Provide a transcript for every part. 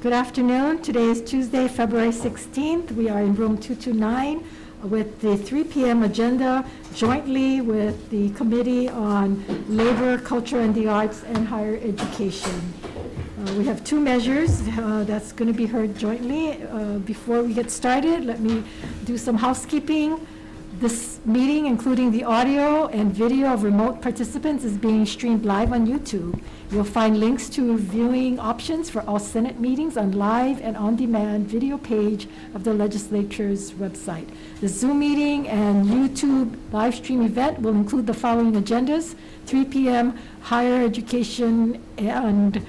Good afternoon. Today is Tuesday, February 16th. We are in room 229 with the 3 p.m. agenda jointly with the Committee on Labor, Culture and the Arts and Higher Education. We have two measures that's going to be heard jointly. Before we get started, let me do some housekeeping. This meeting, including the audio and video of remote participants, is being streamed live on YouTube. You'll find links to viewing options for all Senate meetings on live and on-demand video page of the legislature's website. The Zoom meeting and YouTube live stream event will include the following agendas: 3 p.m. higher education and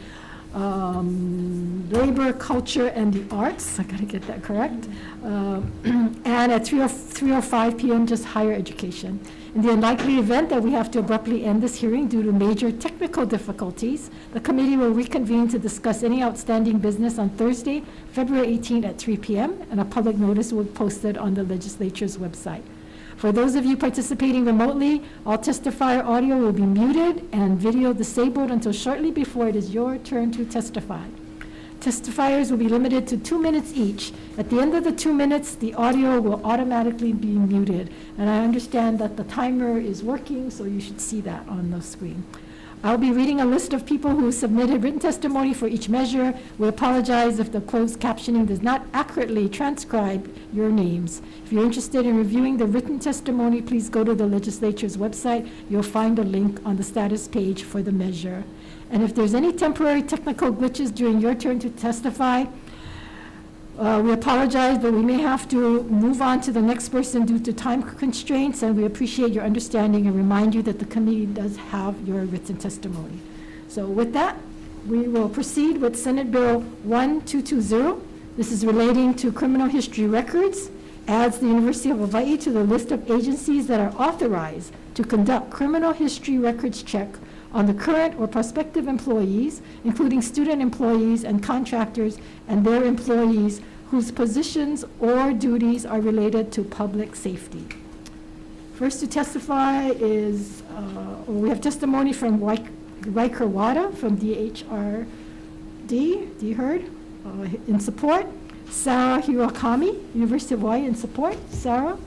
labor, culture, and the arts. I gotta get that correct. And at 3:05 p.m. just higher education. In the unlikely event that we have to abruptly end this hearing due to major technical difficulties, the committee will reconvene to discuss any outstanding business on Thursday, February 18th at 3 p.m. and a public notice will be posted on the legislature's website. For those of you participating remotely, all testifier audio will be muted and video disabled until shortly before it is your turn to testify. Testifiers will be limited to 2 minutes each. At the end of the 2 minutes, the audio will automatically be muted. And I understand that the timer is working, so you should see that on the screen. I'll be reading a list of people who submitted written testimony for each measure. We apologize if the closed captioning does not accurately transcribe your names. If you're interested in reviewing the written testimony, please go to the legislature's website. You'll find a link on the status page for the measure. And if there's any temporary technical glitches during your turn to testify, we apologize, but we may have to move on to the next person due to time constraints, and we appreciate your understanding and remind you that the committee does have your written testimony. So with that, we will proceed with Senate Bill 1220. This is relating to criminal history records, adds the University of Hawaii to the list of agencies that are authorized to conduct criminal history records check on the current or prospective employees, including student employees and contractors and their employees whose positions or duties are related to public safety. First to testify is, we have testimony from Riker Wada from DHRD, you heard? In support. Sarah Hirakami, University of Hawaii, in support. Sarah?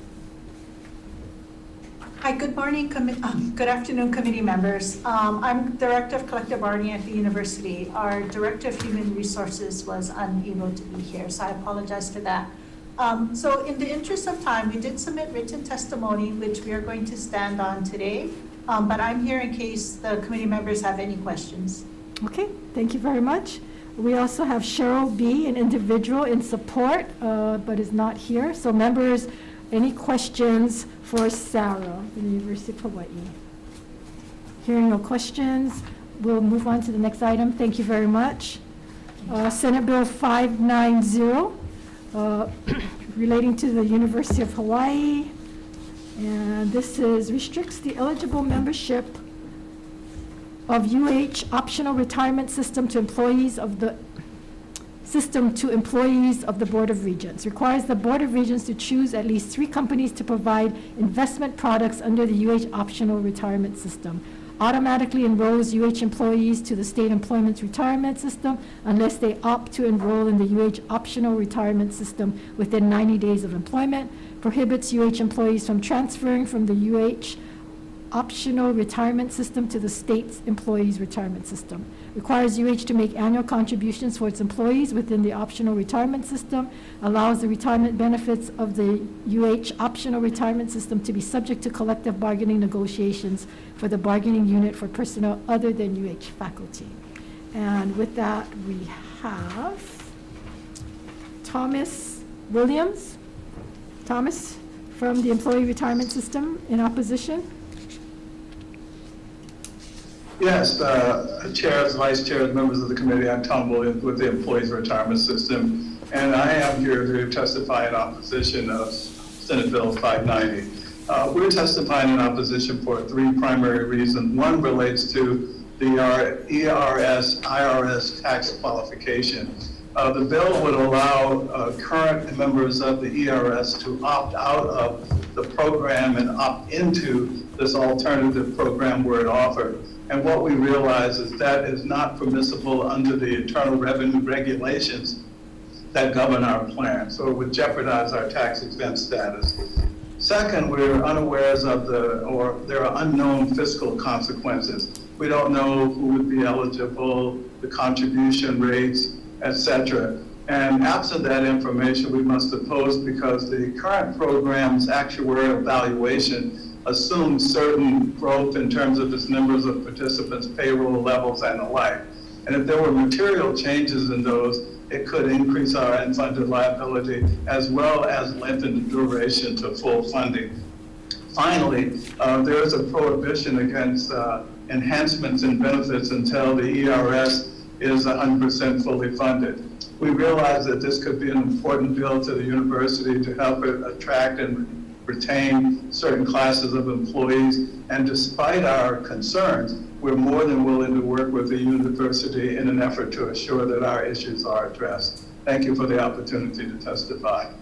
Hi, good morning, good afternoon, committee members. I'm Director of Collective Bargaining at the university. Our Director of Human Resources was unable to be here, so I apologize for that. So in the interest of time, we did submit written testimony, which we are going to stand on today, but I'm here in case the committee members have any questions. Okay, thank you very much. We also have Cheryl B., an individual in support, but is not here. So members, any questions for Sarah from the University of Hawaii? Hearing no questions, we'll move on to the next item. Thank you very much. Senate Bill 590, relating to the University of Hawaii. And this restricts the eligible membership of UH optional retirement system to employees of the Board of Regents. Requires the Board of Regents to choose at least 3 companies to provide investment products under the UH optional retirement system. Automatically enrolls UH employees to the state employment retirement system unless they opt to enroll in the UH optional retirement system within 90 days of employment. Prohibits UH employees from transferring from the UH optional retirement system to the state's employees retirement system. Requires UH to make annual contributions for its employees within the optional retirement system. Allows the retirement benefits of the UH optional retirement system to be subject to collective bargaining negotiations for the bargaining unit for personnel other than UH faculty. And with that, we have Thomas Williams. Thomas from the employee retirement system in opposition. Yes, chairs, vice chairs, members of the committee, I'm Tom Williams with the Employees Retirement System, and I am here to testify in opposition of Senate Bill 590. We're testifying in opposition for 3 primary reasons. One relates to the IRS tax qualification. The bill would allow current members of the ERS to opt out of the program and opt into this alternative program where it offered. And what we realize is that is not permissible under the internal revenue regulations that govern our plan. So it would jeopardize our tax exempt status. Second, we're unawares of there are unknown fiscal consequences. We don't know who would be eligible, the contribution rates, et cetera. And absent that information, we must oppose because the current program's actuarial valuation assumes certain growth in terms of its numbers of participants, payroll levels, and the like. And if there were material changes in those, it could increase our unfunded liability as well as lengthen the duration to full funding. Finally, there is a prohibition against enhancements in benefits until the ERS is 100% fully funded. We realize that this could be an important bill to the university to help it attract and retain certain classes of employees. And despite our concerns, we're more than willing to work with the university in an effort to assure that our issues are addressed. Thank you for the opportunity to testify.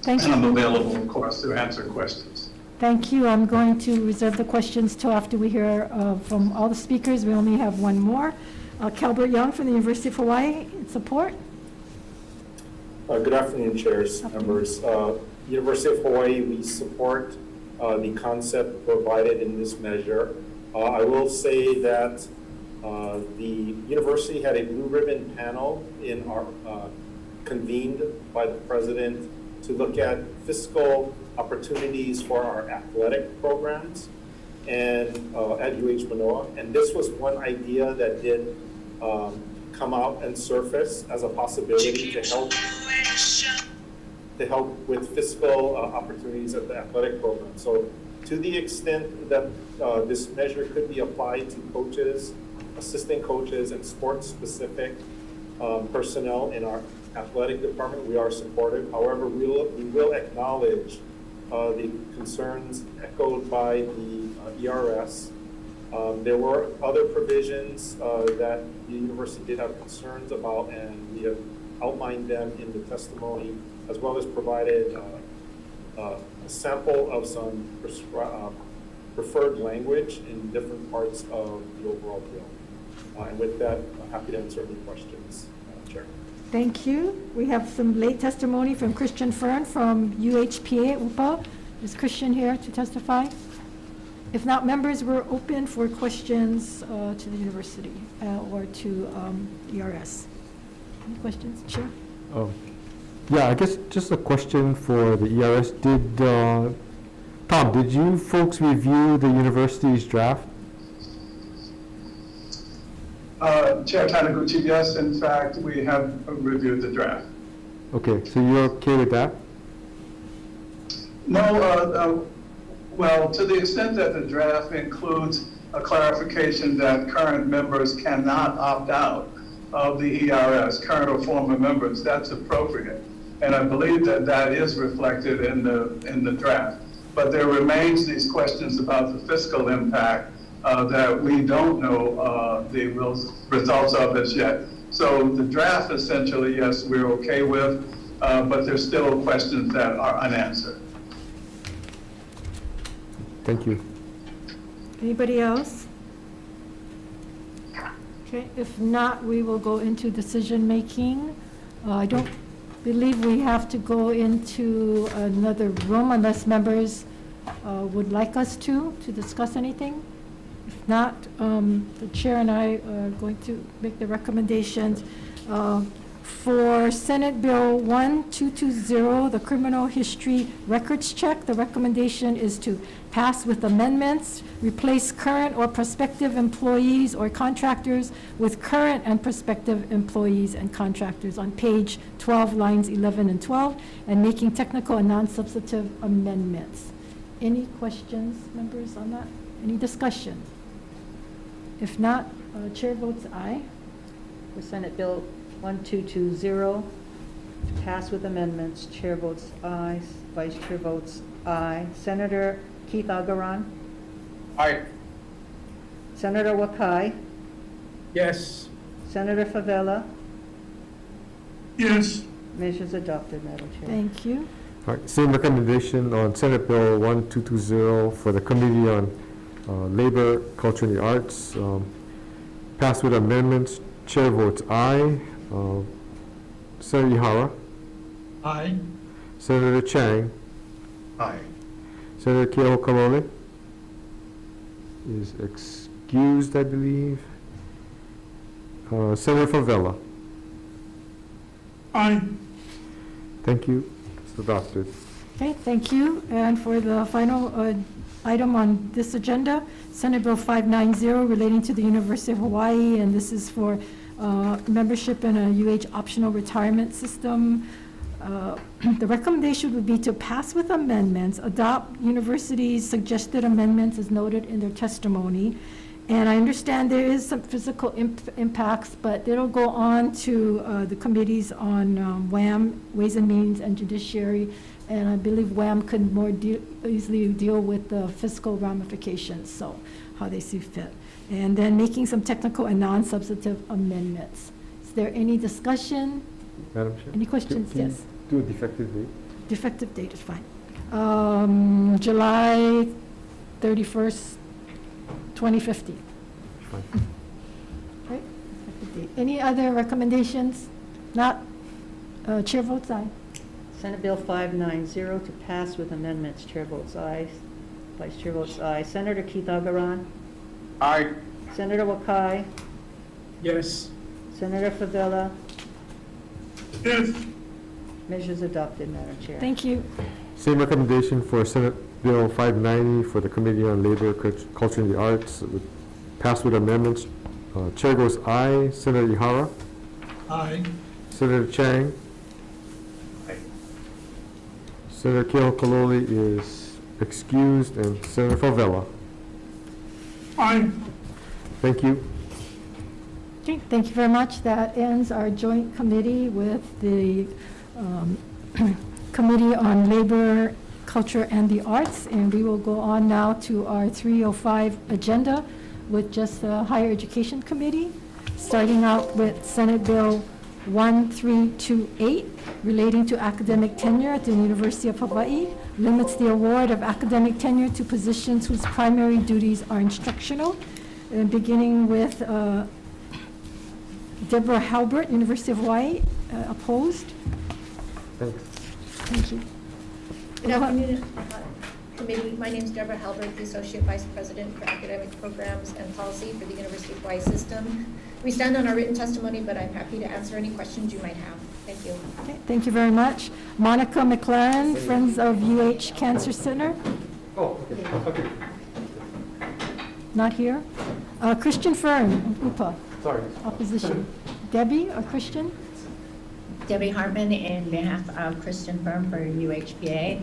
Thank you. And I'm available, of course, to answer questions. Thank you. I'm going to reserve the questions till after we hear from all the speakers. We only have one more. Calbert Young from the University of Hawaii, in support. Good afternoon, chairs, members. University of Hawaii, we support the concept provided in this measure. I will say that the university had a blue ribbon panel in our convened by the president to look at fiscal opportunities for our athletic programs and at UH Manoa. And this was one idea that did come out and surface as a possibility to help with fiscal opportunities at the athletic program. So to the extent that this measure could be applied to coaches, assistant coaches, and sports-specific personnel in our athletic department, we are supportive. However, we will acknowledge the concerns echoed by the ERS. There were other provisions that the university did have concerns about, and we have outlined them in the testimony, as well as provided a sample of some preferred language in different parts of the overall bill. And with that, I'm happy to answer any questions, Chair. Thank you. We have some late testimony from Christian Fern from UHPA UPA. Is Christian here to testify? If not, members, we're open for questions to the university or to ERS. Any questions, Chair? Yeah, I guess just a question for the ERS. Tom, did you folks review the university's draft? Chair Taniguchi, yes, in fact, we have reviewed the draft. Okay, so you're okay with that? No, well, to the extent that the draft includes a clarification that current members cannot opt out of the ERS, current or former members, that's appropriate. And I believe that that is reflected in the draft. But there remains these questions about the fiscal impact that we don't know the results of as yet. So the draft essentially, yes, we're okay with, but there's still questions that are unanswered. Thank you. Anybody else? Okay, if not, we will go into decision-making. I don't believe we have to go into another room unless members would like us to discuss anything. If not, the chair and I are going to make the recommendations. For Senate Bill 1220, the criminal history records check, the recommendation is to pass with amendments, replace current or prospective employees or contractors with current and prospective employees and contractors on page 12, lines 11 and 12, and making technical and non-substantive amendments. Any questions, members, on that? Any discussion? If not, chair votes aye. For Senate Bill 1220, pass with amendments, chair votes aye, vice chair votes aye. Senator Keith Agaran? Aye. Senator Wakai? Yes. Senator Favela? Yes. Measures adopted, Madam Chair. Thank you. All right, same recommendation on Senate Bill 1220 for the Committee on Labor, Culture, and the Arts. Passed with amendments. Chair votes aye. Senator Ihara. Aye. Senator Chang. Aye. Senator Keokalole is excused, I believe. Senator Favela. Aye. Thank you. It's adopted. Okay, thank you. And for the final item on this agenda, Senate Bill 590 relating to the University of Hawaii, and this is for membership in a UH optional retirement system. The recommendation would be to pass with amendments, adopt university's suggested amendments as noted in their testimony. And I understand there is some physical impacts, but it'll go on to the committees on WAM, Ways and Means, and Judiciary. And I believe WAM could more easily deal with the fiscal ramifications, so how they see fit. And then making some technical and non-substantive amendments. Is there any discussion? Madam Chair? Any questions? Can you Yes. do a defective date? Defective date is fine. July 31st, 2050. Fine. Right? Effective date. Any other recommendations? Not? Chair votes aye. Senate Bill 590 to pass with amendments. Chair votes aye. Vice Chair votes aye. Senator Keith Agaran. Aye. Senator Wakai. Yes. Senator Favela. Yes. Measures adopted, Madam Chair. Thank you. Same recommendation for Senate Bill 590 for the Committee on Labor, Culture, and the Arts. Passed with amendments. Chair goes aye. Senator Ihara. Aye. Senator Chang. Aye. Senator Keokalole is excused, and Senator Favela. Aye. Thank you. Okay, thank you very much. That ends our joint committee with the Committee on Labor, Culture, and the Arts, and we will go on now to our 305 agenda with just the Higher Education Committee, starting out with Senate Bill 1328 relating to academic tenure at the University of Hawaii, limits the award of academic tenure to positions whose primary duties are instructional, and beginning with Deborah Halbert, University of Hawaii, opposed. Thanks. Thank you. Good afternoon, committee. My name is Deborah Halbert, the Associate Vice President for Academic Programs and Policy for the University of Hawaii System. We stand on our written testimony, but I'm happy to answer any questions you might have. Thank you. Okay, thank you very much. Monica McLaren, Friends of UH Cancer Center, Oh, okay. not here. Christian Fern, UPA, Sorry. opposition. Debbie or Christian? Debbie Hartman in behalf of Kristen Firm for UHPA.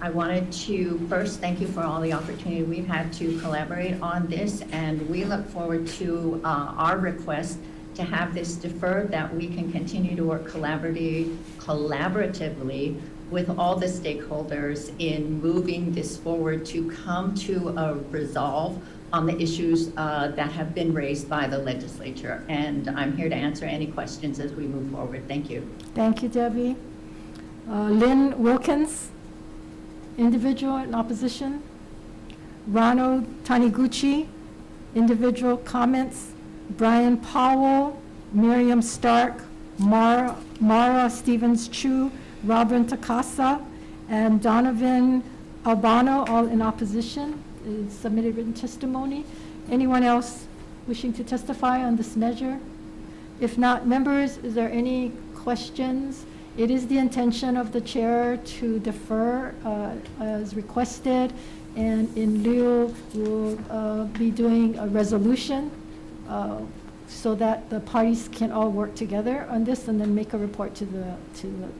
I wanted to first thank you for all the opportunity we've had to collaborate on this, and we look forward to our request to have this deferred, that we can continue to work collaboratively with all the stakeholders in moving this forward to come to a resolve on the issues that have been raised by the legislature. And I'm here to answer any questions as we move forward. Thank you. Thank you, Debbie. Lynn Wilkins, individual in opposition. Ronald Taniguchi, individual comments. Brian Powell, Miriam Stark, Mara Stevens-Chu, Robin Takasa, and Donovan Albano, all in opposition. Submitted written testimony. Anyone else wishing to testify on this measure? If not, members, is there any questions? It is the intention of the chair to defer as requested, and in lieu, we'll be doing a resolution so that the parties can all work together on this and then make a report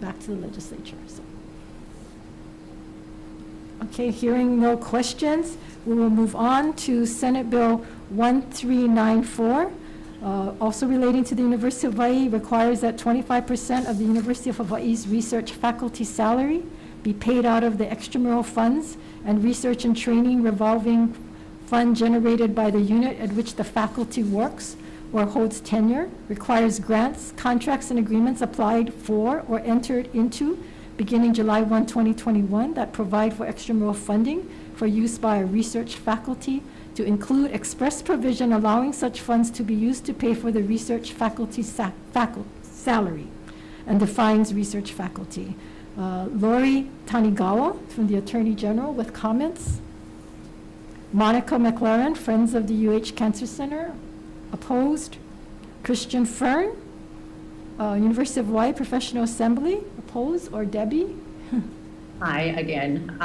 back to the legislature. So. Okay, hearing no questions, we will move on to Senate Bill 1394, also relating to the University of Hawaii, requires that 25% of the University of Hawaii's research faculty salary be paid out of the extramural funds and research and training revolving fund generated by the unit at which the faculty works or holds tenure, requires grants, contracts, and agreements applied for or entered into beginning July 1, 2021, that provide for extramural funding for use by a research faculty to to include express provision allowing such funds to be used to pay for the research faculty salary, and defines research faculty. Lori Tanigawa from the Attorney General with comments. Monica McLaren, Friends of the UH Cancer Center, opposed. Christian Fern, University of Hawaii Professional Assembly, opposed, or Debbie? Hi again,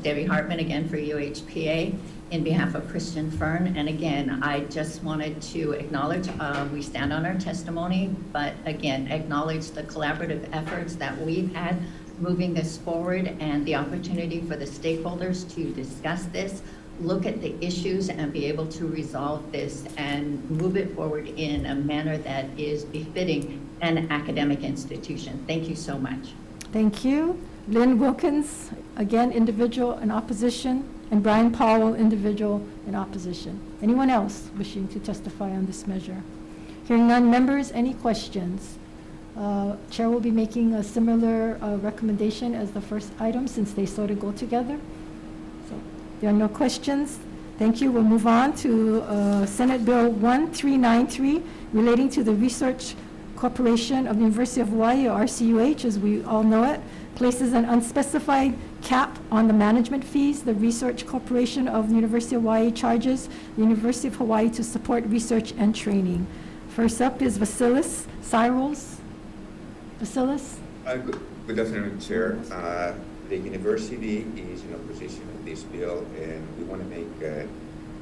Debbie Hartman again for UHPA in behalf of Christian Fern. And again, I just wanted to acknowledge we stand on our testimony, but again, acknowledge the collaborative efforts that we've had moving this forward and the opportunity for the stakeholders to discuss this, look at the issues and be able to resolve this and move it forward in a manner that is befitting an academic institution. Thank you so much. Thank you. Lynn Wilkins, again, individual in opposition, and Brian Powell, individual in opposition. Anyone else wishing to testify on this measure? Hearing none, members, any questions? Chair will be making a similar recommendation as the first item since they sort of go together. So there are no questions. Thank you. We'll move on to Senate Bill 1393 relating to the Research Corporation of the University of Hawaii, or RCUH, as we all know it, places an unspecified cap on the management fees the Research Corporation of the University of Hawaii charges the University of Hawaii to support research and training. First up is Vasilis Cyrils. Vasilis? Good afternoon, Chair. The university is in opposition to this bill, and we want to make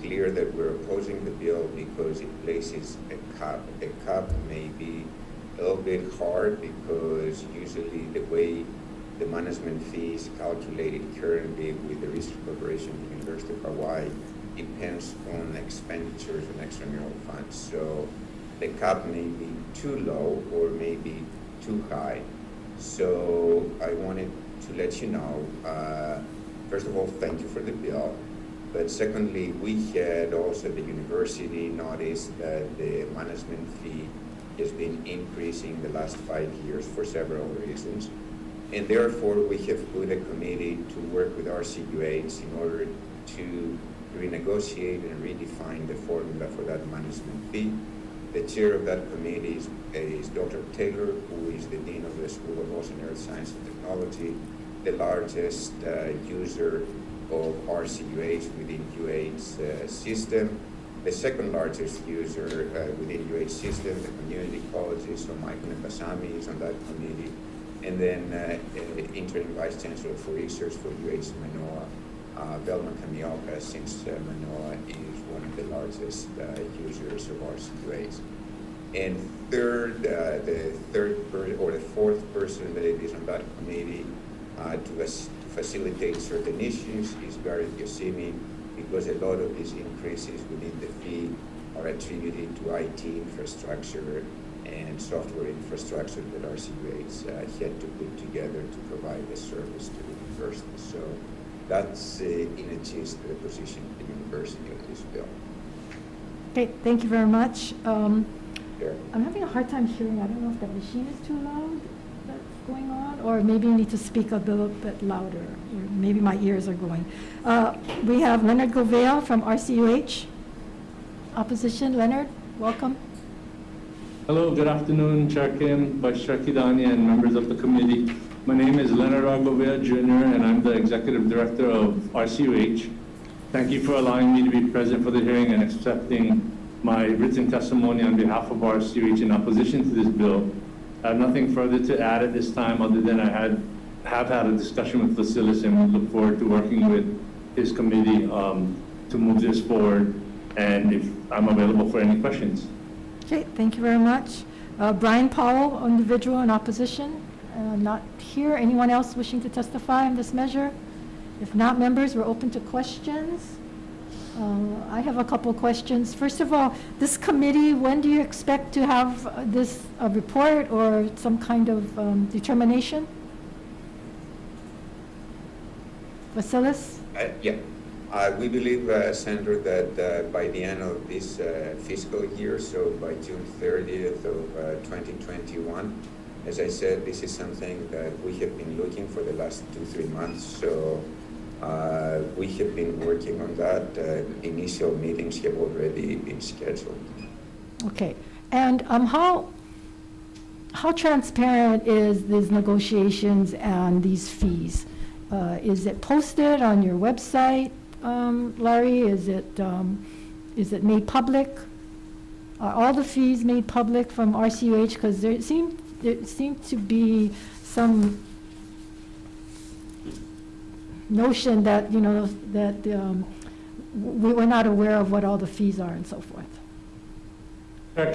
clear that we're opposing the bill because it places a cap. A cap may be a little bit hard because usually the way the management fee is calculated currently with the Research Corporation of the University of Hawaii depends on expenditures and extramural funds. So the cap may be too low or maybe too high. So I wanted to let you know, first of all, thank you for the bill. But secondly, we had also the university noticed that the management fee has been increasing the last 5 years for several reasons. And therefore, we have put a committee to work with RCUH in order to renegotiate and redefine the formula for that management fee. The chair of that committee is Dr. Taylor, who is the Dean of the School of Ocean Earth Science and Technology, the largest user of RCUH within UH system. The second largest user within UH system, the community colleges, so Michael Mbasami is on that committee. And then interim vice chancellor for research for UH Manoa, Velma Kamioka, since Manoa is one of the largest users of RCUH. And third, the fourth person that is on that committee to facilitate certain issues is Gareth Yosemite, because a lot of these increases within the fee are attributed to IT infrastructure and software infrastructure that RCUH had to put together to provide the service to the university. So that's in a gist the position of the university of this bill. Okay, thank you very much. Sure. I'm having a hard time hearing. I don't know if the machine is too loud that's going on, or maybe you need to speak a little bit louder, or maybe my ears are going. We have Leonard Govea from RCUH. Opposition, Leonard, welcome. Hello, good afternoon, Chair Kim, Vice Chair Kidani, and members of the committee. My name is Leonard R. Govea Jr., and I'm the Executive Director of RCUH. Thank you for allowing me to be present for the hearing and accepting my written testimony on behalf of RCUH in opposition to this bill. I have nothing further to add at this time other than I have had a discussion with Vasilis, and we look forward to working with his committee to move this forward, and if I'm available for any questions. Okay, thank you very much. Brian Powell, individual in opposition, not here. Anyone else wishing to testify on this measure? If not, members, we're open to questions. I have a couple questions. First of all, this committee, when do you expect to have this report or some kind of determination? Vasilis? Yeah. We believe, Senator, that by the end of this fiscal year, so by June 30th of 2021, as I said, this is something that we have been looking for the last 2-3 months. So We have been working on that. Initial meetings have already been scheduled. Okay, and how transparent is these negotiations and these fees? Is it posted on your website, Larry? Is it made public? Are all the fees made public from RCUH? Because there seemed to be some notion that, we were not aware of what all the fees are and so forth.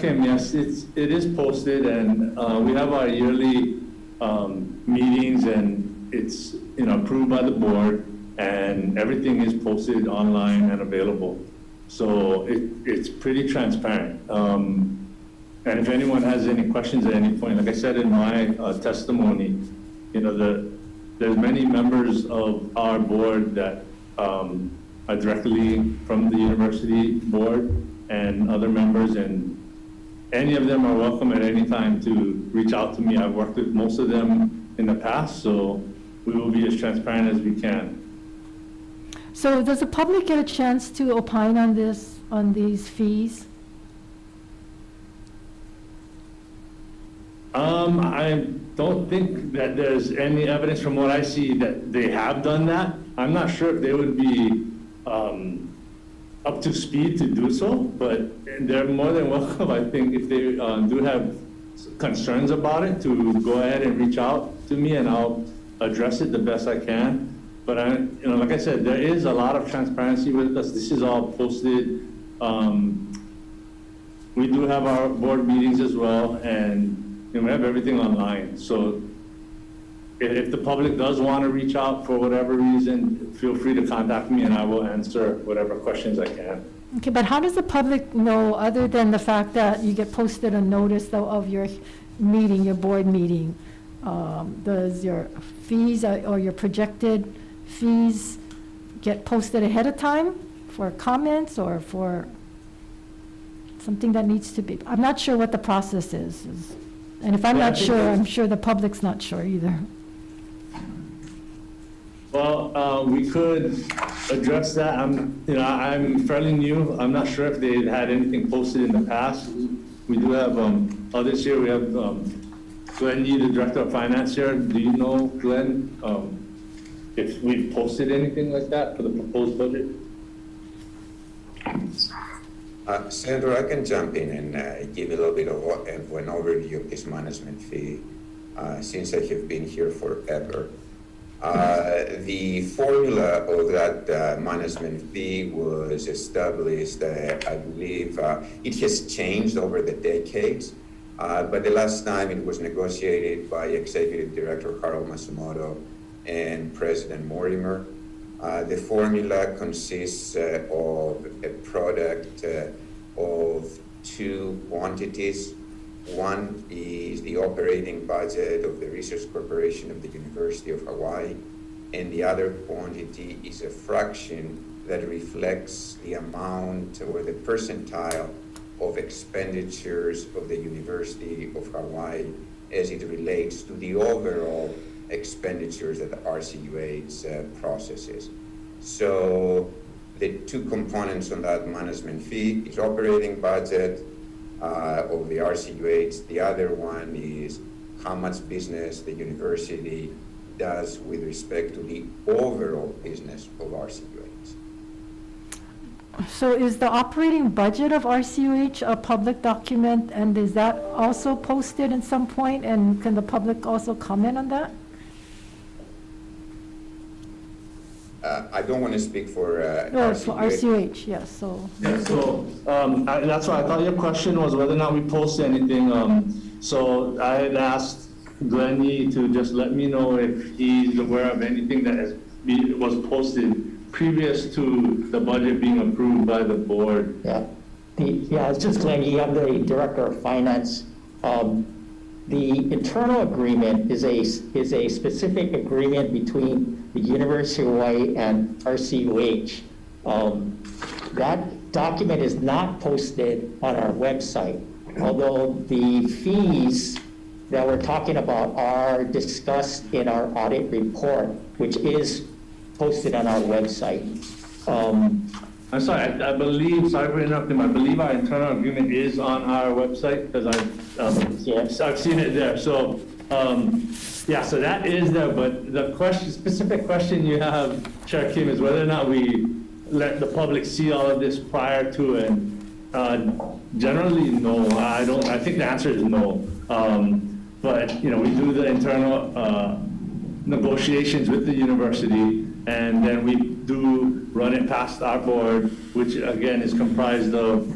Kim, yes, it is posted, and we have our yearly meetings, and it's approved by the board, and everything is posted online and available. So it's pretty transparent. And if anyone has any questions at any point, like I said in my testimony, there's many members of our board that are directly from the university board and other members, and any of them are welcome at any time to reach out to me. I've worked with most of them in the past, so we will be as transparent as we can. So does the public get a chance to opine on these fees? I don't think that there's any evidence from what I see that they have done that. I'm not sure if they would be up to speed to do so, but they're more than welcome, I think, if they do have concerns about it, to go ahead and reach out to me, and I'll address it the best I can. But like I said, there is a lot of transparency with us. This is all posted. We do have our board meetings as well, and we have everything online. So if the public does want to reach out for whatever reason, feel free to contact me, and I will answer whatever questions I can. Okay, but how does the public know, other than the fact that you get posted a notice of your meeting, your board meeting? Does your fees or your projected fees get posted ahead of time for comments or for something that needs to be? I'm not sure what the process is. And if I'm not sure, I'm sure the public's not sure either. Well, we could address that. I'm fairly new. I'm not sure if they had anything posted in the past. We do have this year. We have Glenn Yee, the director of finance here. Do you know, Glenn, if we've posted anything like that for the proposed budget? Senator, I can jump in and give a little bit of an overview of this management fee, since I have been here forever. The formula of that management fee was established, I believe, it has changed over the decades, but the last time it was negotiated by Executive Director Harold Matsumoto and President Mortimer. The formula consists of a product of two quantities. One is the operating budget of the Research Corporation of the University of Hawaii, and the other quantity is a fraction that reflects the amount or the percentile of expenditures of the University of Hawaii as it relates to the overall expenditures that the RCUH processes. So the two components on that management fee is operating budget of the RCUH. The other one is how much business the university does with respect to the overall business of RCUH. So is the operating budget of RCUH a public document, and is that also posted at some point, and can the public also comment on that? I don't want to speak for No, RCUH. for RCUH, yes, so. Yeah, so that's why I thought your question was whether or not we post anything. So I had asked Glenn Yee to just let me know if he's aware of anything that was posted previous to the budget being approved by the board. Yeah, it's just Glenn Yee. I'm the Director of Finance. The internal agreement is a specific agreement between the University of Hawaii and RCUH. That document is not posted on our website, although the fees that we're talking about are discussed in our audit report, which is posted on our website. I'm sorry, I believe, sorry for interrupting, I believe our internal agreement is on our website, because Yes. I've seen it there, so, yeah, so that is there, but the question, specific question you have, Chair Kim, is whether or not we let the public see all of this prior to, and generally, no, I think the answer is no. But, you know, we do the internal negotiations with the university, and then we do run it past our board, which again is comprised of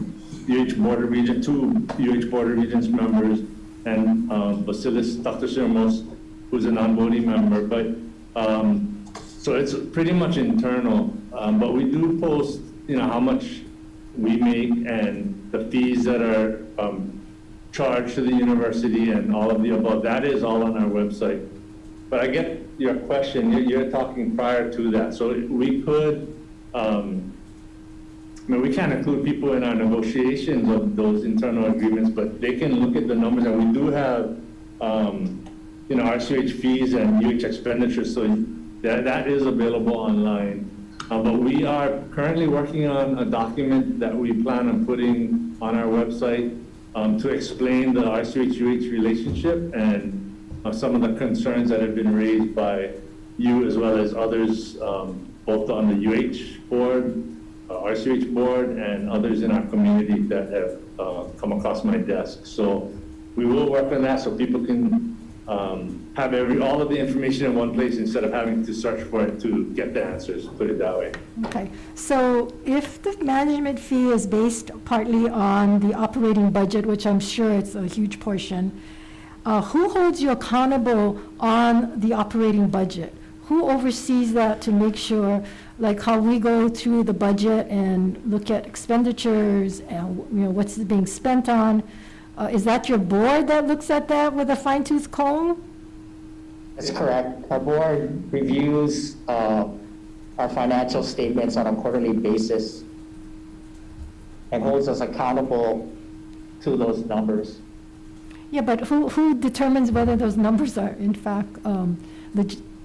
UH Board of Regents, 2 UH Board of Regents members, and Basilis, Dr. Sirmos, who's a non-voting member. But so it's pretty much internal, but we do post, you know, how much we make and the fees that are charged to the university and all of the above. That is all on our website. But I get your question, you're talking prior to that. So we could, I mean, we can't include people in our negotiations of those internal agreements, but they can look at the numbers, and we do have, you know, RCH fees and UH expenditures, so that is available online. But we are currently working on a document that we plan on putting on our website to explain the RCH-UH relationship and some of the concerns that have been raised by you as well as others, both on the UH board, RCH board, and others in our community that have come across my desk. So we will work on that so people can have all of the information in one place instead of having to search for it to get the answers, put it that way. Okay, so if the management fee is based partly on the operating budget, which I'm sure it's a huge portion, who holds you accountable on the operating budget? Who oversees that to make sure, like how we go through the budget and look at expenditures and, you know, what's being spent on? Is that your board that looks at that with a fine-tooth comb? That's correct. Our board reviews our financial statements on a quarterly basis and holds us accountable to those numbers. Yeah, but who determines whether those numbers are in fact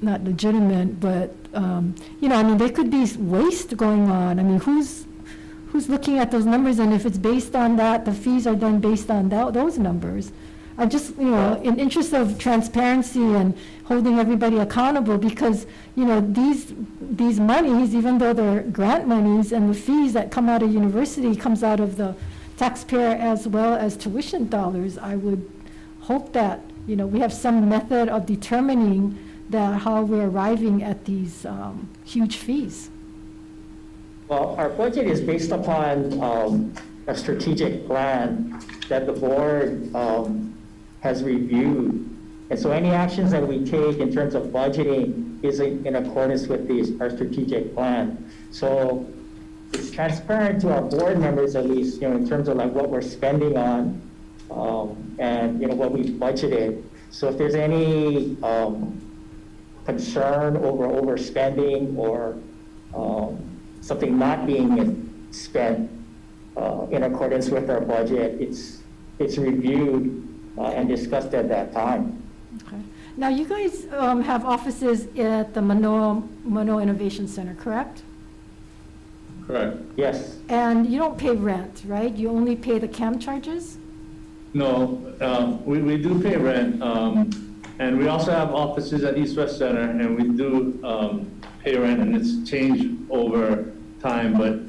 not legitimate, but, you know, I mean, there could be waste going on. I mean, who's looking at those numbers, and if it's based on that, the fees are then based on those numbers? I just, you know, in interest of transparency and holding everybody accountable, because, you know, these monies, even though they're grant monies, and the fees that come out of university comes out of the taxpayer as well as tuition dollars, I would hope that, you know, we have some method of determining that how we're arriving at these huge fees. Well, our budget is based upon a strategic plan that the board has reviewed. And so any actions that we take in terms of budgeting is in accordance with our strategic plan. So it's transparent to our board members, at least, you know, in terms of like what we're spending on and, you know, what we've budgeted. So if there's any concern over overspending or something not being spent in accordance with our budget, it's reviewed and discussed at that time. Okay. Now, you guys have offices at the Manoa Innovation Center, correct? Correct. Yes. And you don't pay rent, right? You only pay the CAM charges? No, we do pay rent, and we also have offices at East West Center, and we do pay rent, and it's changed over time, but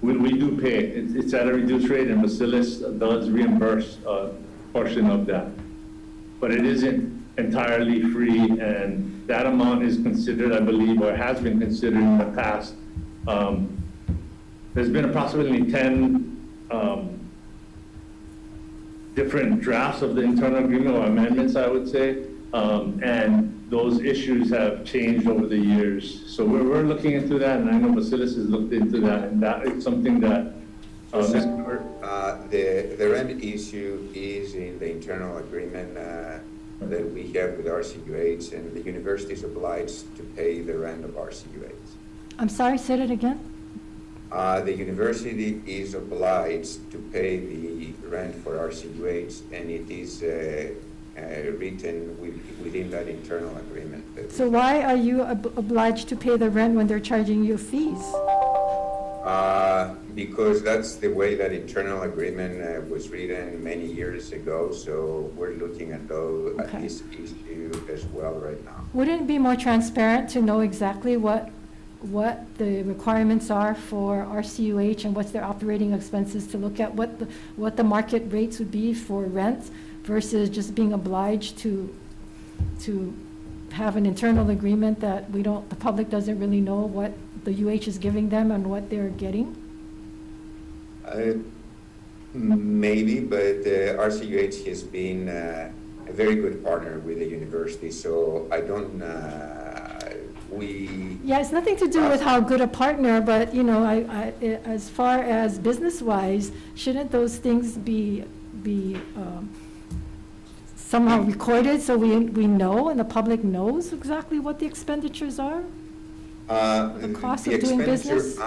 we do pay. It's at a reduced rate, and Basilis does reimburse a portion of that. But it isn't entirely free, and that amount is considered, I believe, or has been considered in the past. There's been approximately 10 different drafts of the internal agreement or amendments, I would say, and those issues have changed over the years. So we're looking into that, and I know Basilis has looked into that, and that is something that the rent issue is in the internal agreement that we have with RCUH, and the university is obliged to pay the rent of RCUH. I'm sorry, say it again? The university is obliged to pay the rent for RCUH, and it is written within that internal agreement. So why are you obliged to pay the rent when they're charging you fees? Because that's the way that internal agreement was written many years ago, so we're looking at Okay. this issue as well right now. Wouldn't it be more transparent to know exactly what the requirements are for RCUH and what's their operating expenses, to look at what the market rates would be for rent versus just being obliged to have an internal agreement that the public doesn't really know what the UH is giving them and what they're getting? Maybe, but RCUH has been a very good partner with the university, so I don't, Yeah, it's nothing to do with how good a partner, but, as far as business-wise, shouldn't those things be somehow recorded so we know and the public knows exactly what the expenditures are? The cost of doing business?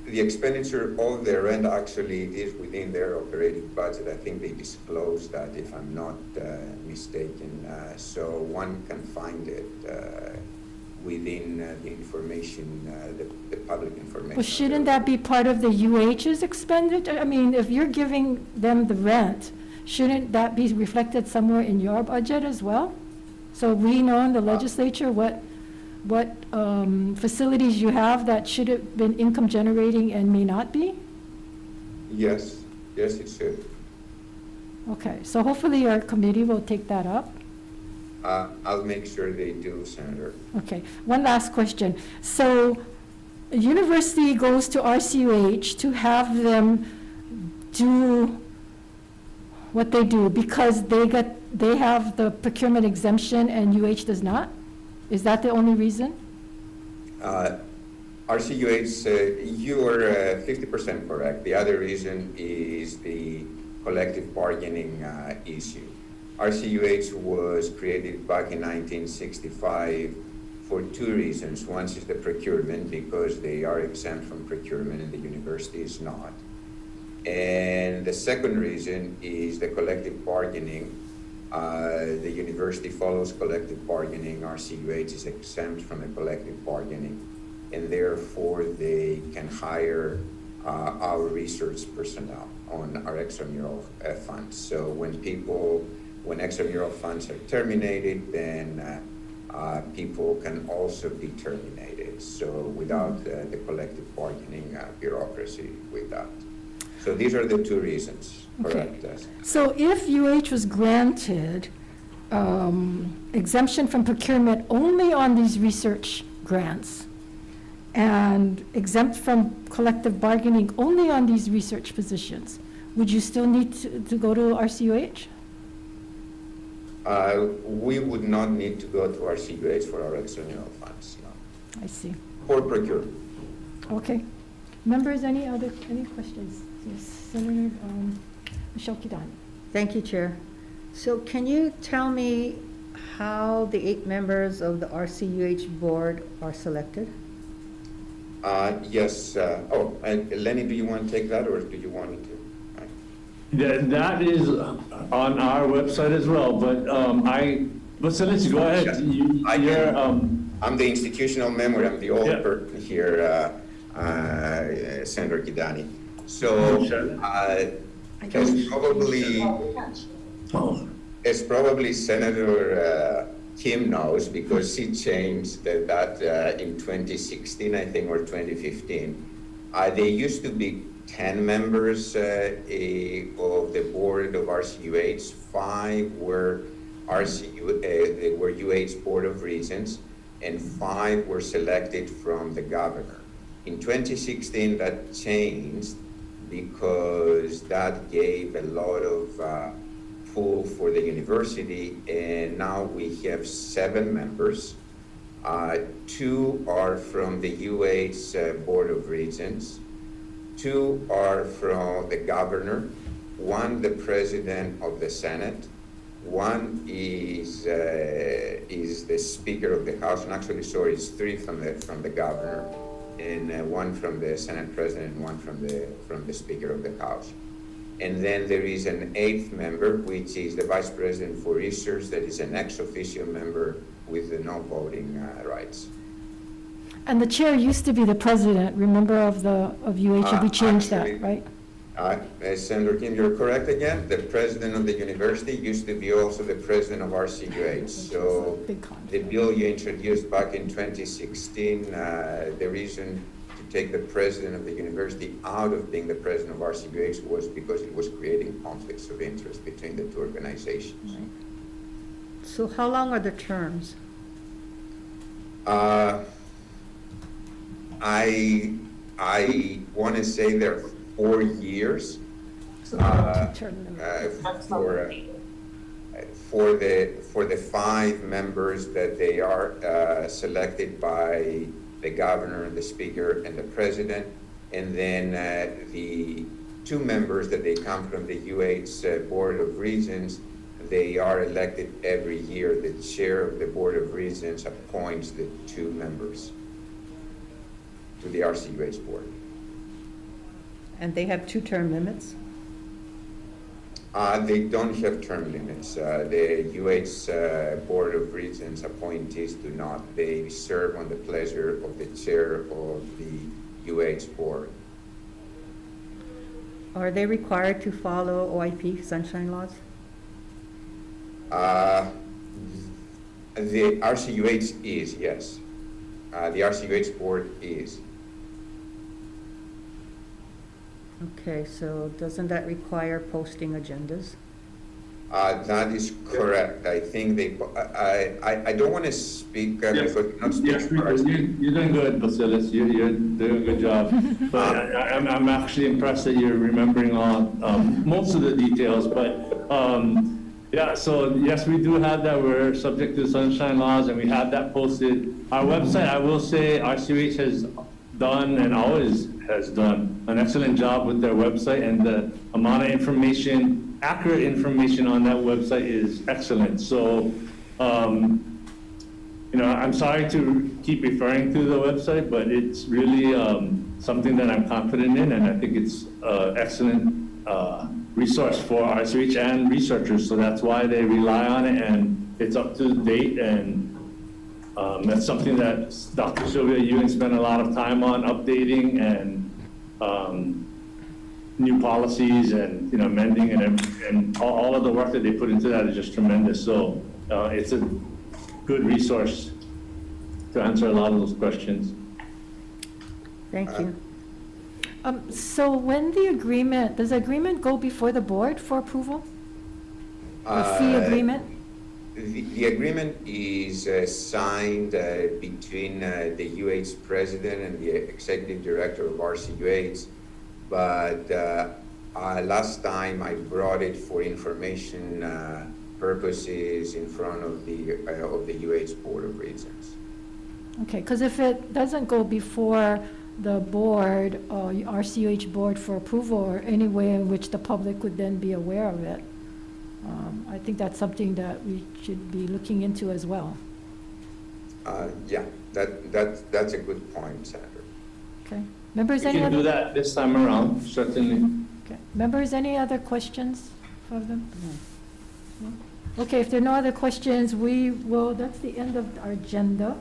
The expenditure of the rent actually is within their operating budget. I think they disclosed that, if I'm not mistaken. So one can find it within the information, the public information. Well, shouldn't that be part of the UH's expenditure? I mean, if you're giving them the rent, shouldn't that be reflected somewhere in your budget as well? So we know in the legislature what facilities you have that should have been income generating and may not be? Yes, it should. Okay, so hopefully our committee will take that up. I'll make sure they do, Senator. Okay, one last question. So a university goes to RCUH to have them do what they do because they have the procurement exemption and UH does not? Is that the only reason? RCUH, you are 50% correct. The other reason is the collective bargaining issue. RCUH was created back in 1965 for two reasons. One is the procurement, because they are exempt from procurement and the university is not. And the second reason is the collective bargaining. The university follows collective bargaining. RCUH is exempt from the collective bargaining, and therefore they can hire our research personnel on our extramural funds. So when extramural funds are terminated, then people can also be terminated. So without the collective bargaining bureaucracy with that. So these are the two reasons, correct? Okay. So if UH was granted exemption from procurement only on these research grants and exempt from collective bargaining only on these research positions, would you still need to go to RCUH? We would not need to go to RCUH for our extramural funds, no. I see. For procurement. Okay. Members, any questions? Yes, Senator Michelle Kidani. Thank you, Chair. So can you tell me how the 8 members of the RCUH board are selected? Yes. And Lenny, do you want to take that, or do you want me to? That is on our website as well, but Vasilis, go ahead. I'm the institutional member. I'm the old person here, Senator Kidani. So it's probably Senator Kim knows, because she changed that in 2016, I think, or 2015. They used to be 10 members of the board of RCUH. 5 were they were UH Board of Regents, and 5 were selected from the governor. In 2016, that changed because that gave a lot of pull for the university, and now we have 7 members. 2 are from the UH Board of Regents. 2 are from the governor, 1 the president of the Senate, 1 is the Speaker of the House, and actually, sorry, it's 3 from the governor, and 1 from the Senate president, and 1 from the Speaker of the House. And then there is an 8th member, which is the Vice President for Research, that is an ex officio member with no voting rights. And the chair used to be the president, remember, of UH, and we changed Actually, that, right? Senator Kim, you're correct again. The president of the university used to be also the president of RCUH. So Big conflict. the bill you introduced back in 2016, the reason to take the president of the university out of being the president of RCUH was because it was creating conflicts of interest between the two organizations. Right. So how long are the terms? I want to say they're 4 years for the 5 members that they are selected by the governor, the speaker, and the president, and then the 2 members that they come from the UH Board of Regents. They are elected every year. The chair of the Board of Regents appoints the 2 members to the RCUH board. And they have 2 term limits? They don't have term limits. The UH Board of Regents appointees do not. They serve on the pleasure of the chair of the UH board. Are they required to follow OIP sunshine laws? The RCUH is, yes. The RCUH board is. Okay, so doesn't that require posting agendas? That is correct. I think they, I don't want to speak because I'm not speaking for us. You're doing good, Basilis. You're doing a good job. But I'm actually impressed that you're remembering all most of the details. But yeah, so yes, we do have that. We're subject to sunshine laws, and we have that posted. Our website, I will say, RCUH has done and always has done an excellent job with their website, and the amount of information, accurate information on that website is excellent. So, you know, I'm sorry to keep referring to the website, but it's really something that I'm confident in, and I think it's an excellent resource for RCUH and researchers. So that's why they rely on it, and it's up to date, and that's something that Dr. Sylvia Ewing spent a lot of time on updating, and new policies, and amending, and all of the work that they put into that is just tremendous. So it's a good resource to answer a lot of those questions. Thank you. So when the agreement, does the agreement go before the board for approval? The fee agreement? The agreement is signed between the UH president and the executive director of RCUH, but last time I brought it for information purposes in front of the UH Board of Regents. Okay, because if it doesn't go before the board, RCUH board for approval, or any way in which the public would then be aware of it, I think that's something that we should be looking into as well. Yeah, that's a good point, Senator. Okay. Members, We any can do other? that this time around, certainly. Okay. Members, any other questions for them? No? Okay, if there are no other questions, we will, that's the end of our agenda,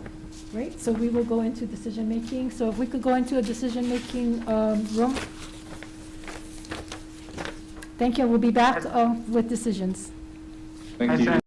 right? So we will go into decision-making. So if we could go into a decision-making room. Thank you. We'll be back with decisions. Thank you.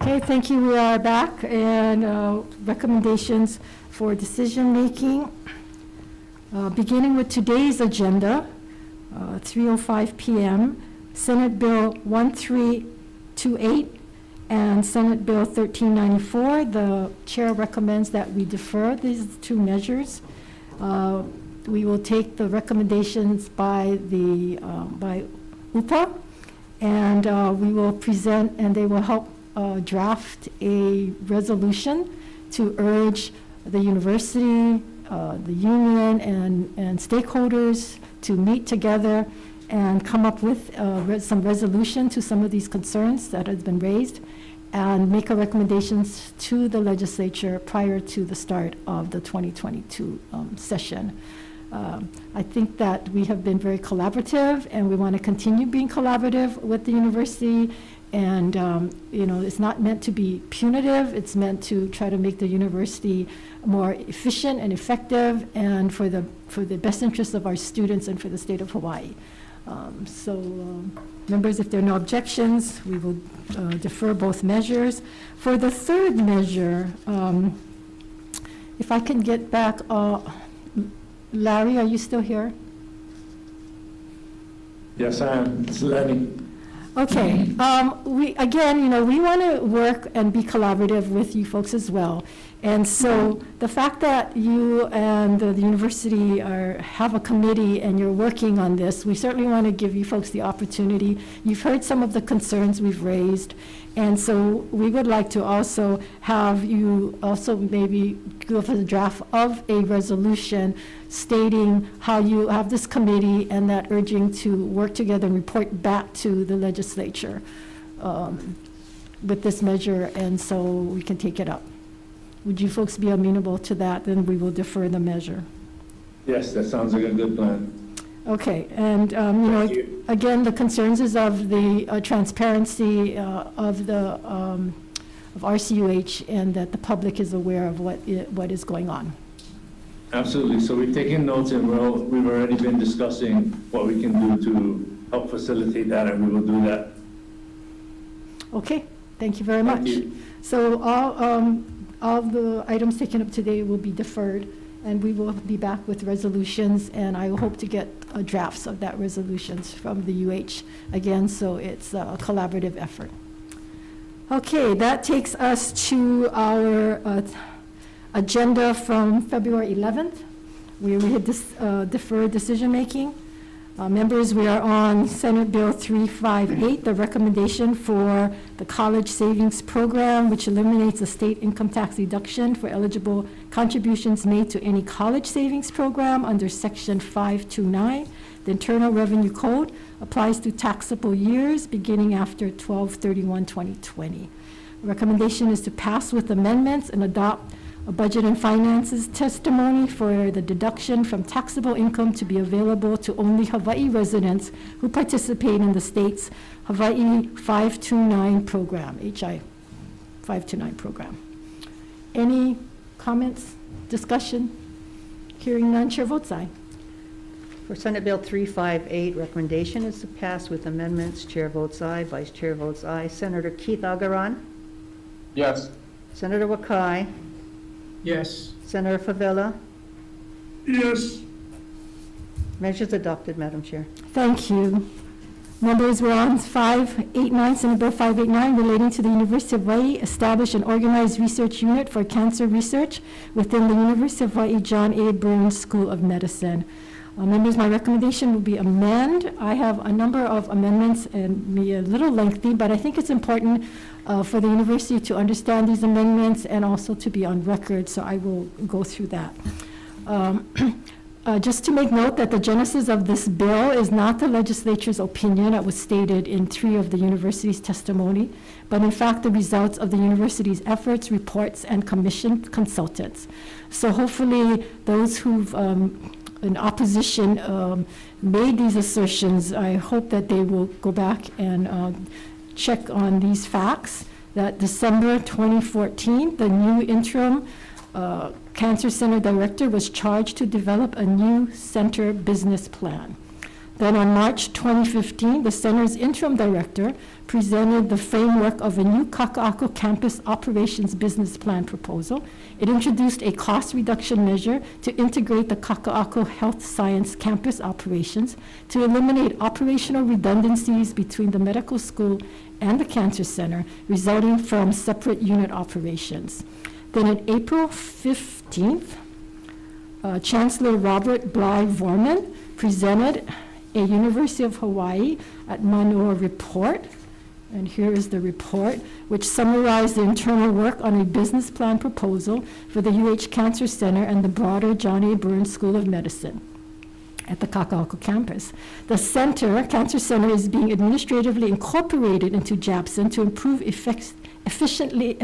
Okay, thank you. We are back, and recommendations for decision-making. Beginning with today's agenda, 3:05 p.m., Senate Bill 1328 and Senate Bill 1394. The chair recommends that we defer these 2 measures. We will take the recommendations by UPA, and we will present, and they will help draft a resolution to urge the university, the union, and stakeholders to meet together and come up with some resolution to some of these concerns that have been raised, and make our recommendations to the legislature prior to the start of the 2022 session. I think that we have been very collaborative, and we want to continue being collaborative with the university. And it's not meant to be punitive. It's meant to try to make the university more efficient and effective, and for the best interest of our students and for the state of Hawaii. Members, if there are no objections, we will defer both measures. For the third measure, if I can get back, Larry, are you still here? Yes, I am. It's Lenny. Okay. We want to work and be collaborative with you folks as well. And so the fact that you and the university have a committee and you're working on this, we certainly want to give you folks the opportunity. You've heard some of the concerns we've raised. And so we would like to also have you also maybe give us a draft of a resolution stating how you have this committee and that urging to work together and report back to the legislature with this measure, and so we can take it up. Would you folks be amenable to that? Then we will defer the measure. Yes, that sounds like a good plan. Okay, and Thank you. again, the concerns is of the transparency of RCUH, and that the public is aware of what is going on. Absolutely. So we've taken notes, and we've already been discussing what we can do to help facilitate that, and we will do that. Okay, thank you very much. Thank you. So all the items taken up today will be deferred, and we will be back with resolutions, and I hope to get drafts of that resolutions from the UH again, so it's a collaborative effort. Okay, that takes us to our agenda from February 11th, where we had deferred decision-making. Members, we are on Senate Bill 358, the recommendation for the College Savings Program, which eliminates the state income tax deduction for eligible contributions made to any college savings program under Section 529. The Internal Revenue Code applies to taxable years beginning after 12/31/2020. The recommendation is to pass with amendments and adopt a Budget and Finances testimony for the deduction from taxable income to be available to only Hawaii residents who participate in the state's Hawaii 529 program, HI 529 program. Any comments, discussion? Hearing none, chair votes aye. For Senate Bill 358, recommendation is to pass with amendments. Chair votes aye, Vice Chair votes aye. Senator Keith Agaran? Yes. Senator Wakai? Yes. Senator Favela? Yes. Measures adopted, Madam Chair. Thank you. Members, we're on 589, Senate Bill 589, relating to the University of Hawaii establish an organized research unit for cancer research within the University of Hawaii John A. Burns School of Medicine. Members, my recommendation will be amend. I have a number of amendments and maybe a little lengthy, but I think it's important for the university to understand these amendments and also to be on record, so I will go through that. Just to make note that the genesis of this bill is not the legislature's opinion that was stated in 3 of the university's testimony, but in fact the results of the university's efforts, reports, and commissioned consultants. So hopefully those who've in opposition made these assertions, I hope that they will go back and check on these facts, that December 2014, the new interim Cancer Center Director was charged to develop a new center business plan. Then on March 2015, the center's interim director presented the framework of a new Kaka'ako campus operations business plan proposal. It introduced a cost reduction measure to integrate the Kaka'ako Health Science campus operations to eliminate operational redundancies between the medical school and the cancer center, resulting from separate unit operations. Then on April 15th, Chancellor Robert Bly Vorman presented a University of Hawaii at Manoa report And here is the report, which summarized the internal work on a business plan proposal for the UH Cancer Center and the broader John A. Burns School of Medicine at the Kaka'ako campus. The Cancer Center, is being administratively incorporated into JAPSON to improve efficiently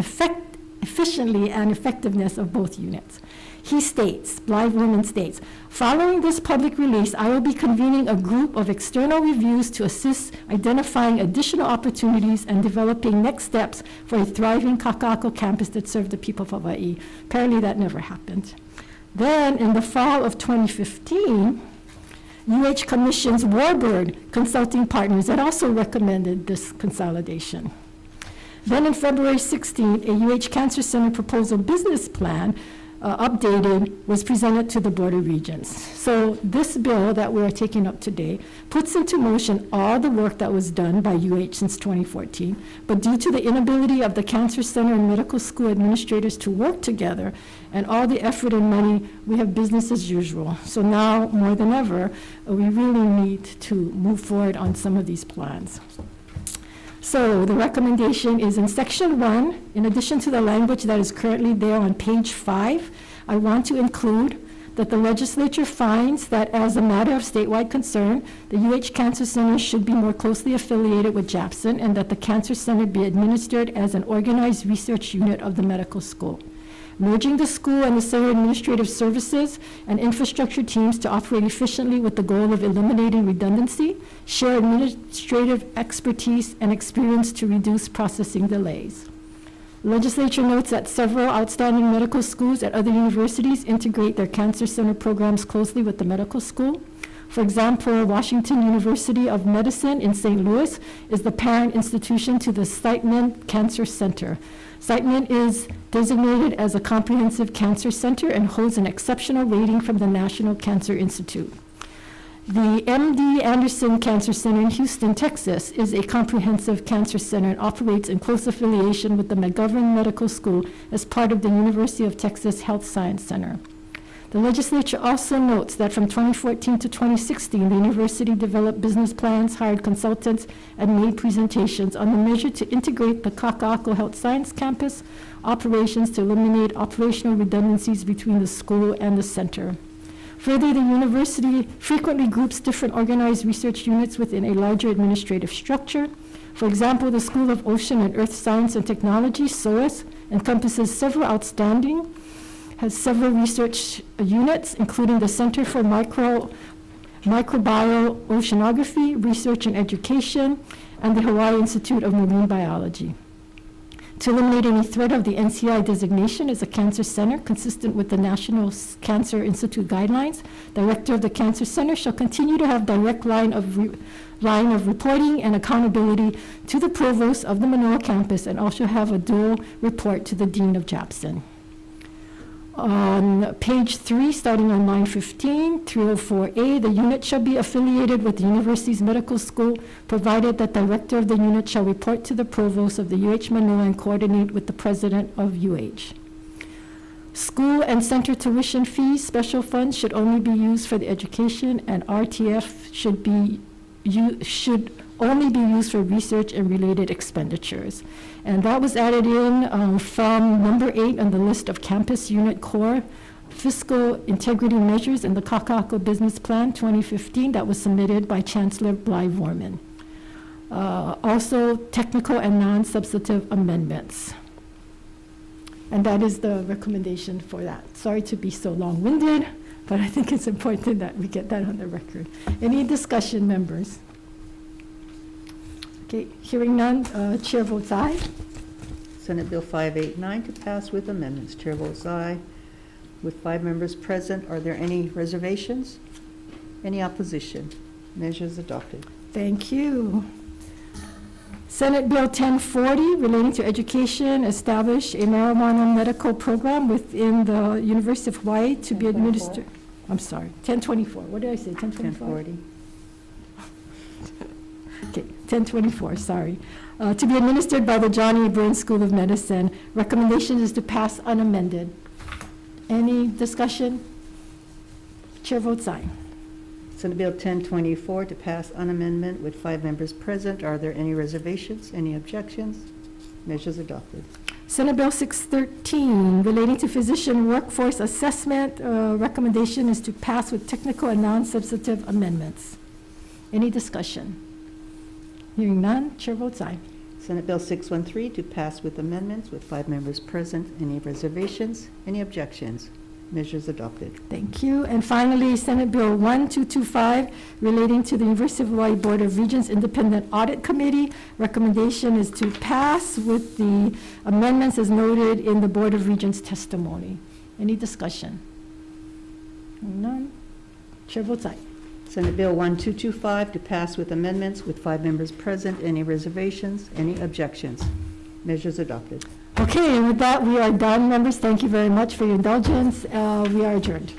and effectiveness of both units. He states, Blythe Woman states, following this public release, I will be convening a group of external reviews to assist identifying additional opportunities and developing next steps for a thriving Kaka'ako campus that served the people of Hawaii. Apparently that never happened. Then in the fall of 2015, UH commissions Warbird Consulting Partners that also recommended this consolidation. Then in February 16th, a UH Cancer Center proposal business plan updated was presented to the Board of Regents. So this bill that we're taking up today puts into motion all the work that was done by UH since 2014, but due to the inability of the Cancer Center and medical school administrators to work together and all the effort and money, we have business as usual. So now more than ever, we really need to move forward on some of these plans. So the recommendation is in section 1, in addition to the language that is currently there on page 5, I want to include that the legislature finds that as a matter of statewide concern, the UH Cancer Center should be more closely affiliated with JAPSON and that the Cancer Center be administered as an organized research unit of the medical school. Merging the school and the center administrative services and infrastructure teams to operate efficiently with the goal of eliminating redundancy, share administrative expertise and experience to reduce processing delays. The legislature notes that several outstanding medical schools at other universities integrate their cancer center programs closely with the medical school. For example, Washington University of Medicine in St. Louis is the parent institution to the Siteman Cancer Center. Siteman is designated as a comprehensive cancer center and holds an exceptional rating from the National Cancer Institute. The MD Anderson Cancer Center in Houston, Texas, is a comprehensive cancer center and operates in close affiliation with the McGovern Medical School as part of the University of Texas Health Science Center. The legislature also notes that from 2014 to 2016, the university developed business plans, hired consultants, and made presentations on the measure to integrate the Kaka'ako Health Science Campus operations to eliminate operational redundancies between the school and the center. Further, the university frequently groups different organized research units within a larger administrative structure. For example, the School of Ocean and Earth Science and Technology, SOAS, encompasses has several research units, including the Center for Microbial Oceanography, Research and Education, and the Hawaii Institute of Marine Biology. To eliminate any threat of the NCI designation as a cancer center consistent with the National Cancer Institute guidelines, Director of the Cancer Center shall continue to have direct line of reporting and accountability to the provost of the Manoa campus and also have a dual report to the Dean of JAPSON. On page 3, starting on line 15, 304A, the unit shall be affiliated with the university's medical school, provided that the director of the unit shall report to the provost of the UH Manoa and coordinate with the president of UH. School and center tuition fees, special funds should only be used for the education, and RTF should only be used for research and related expenditures. And that was added in from number 8 on the list of campus unit core fiscal integrity measures in the Kaka'ako Business Plan 2015 that was submitted by Chancellor Blythe Worman. Also, technical and non-substantive amendments. And that is the recommendation for that. Sorry to be so long-winded, but I think it's important that we get that on the record. Any discussion, members? Okay, hearing none, chair votes aye. Senate Bill 589 to pass with amendments. Chair votes aye. With 5 members present, are there any reservations? Any opposition? Measures adopted. Thank you. Senate Bill 1040 relating to education, establish a marijuana medical program within the University of Hawaii to be administered. I'm sorry, 1024. What did I say? 1024? 1040. Okay, 1024, sorry. To be administered by the John A. Burns School of Medicine. Recommendation is to pass unamended. Any discussion? Chair votes aye. Senate Bill 1024 to pass on amendment with 5 members present. Are there any reservations, any objections? Measures adopted. Senate Bill 613, relating to physician workforce assessment, recommendation is to pass with technical and non-substantive amendments. Any discussion? Hearing none, chair votes aye. Senate Bill 613 to pass with amendments with 5 members present. Any reservations, any objections? Measures adopted. Thank you. And finally, Senate Bill 1225, relating to the University of Hawaii Board of Regents Independent Audit Committee. Recommendation is to pass with the amendments as noted in the Board of Regents testimony. Any discussion? None. Chair votes aye. Senate Bill 1225 to pass with amendments with 5 members present. Any reservations, any objections? Measures adopted. Okay, and with that, we are done, members. Thank you very much for your indulgence. We are adjourned.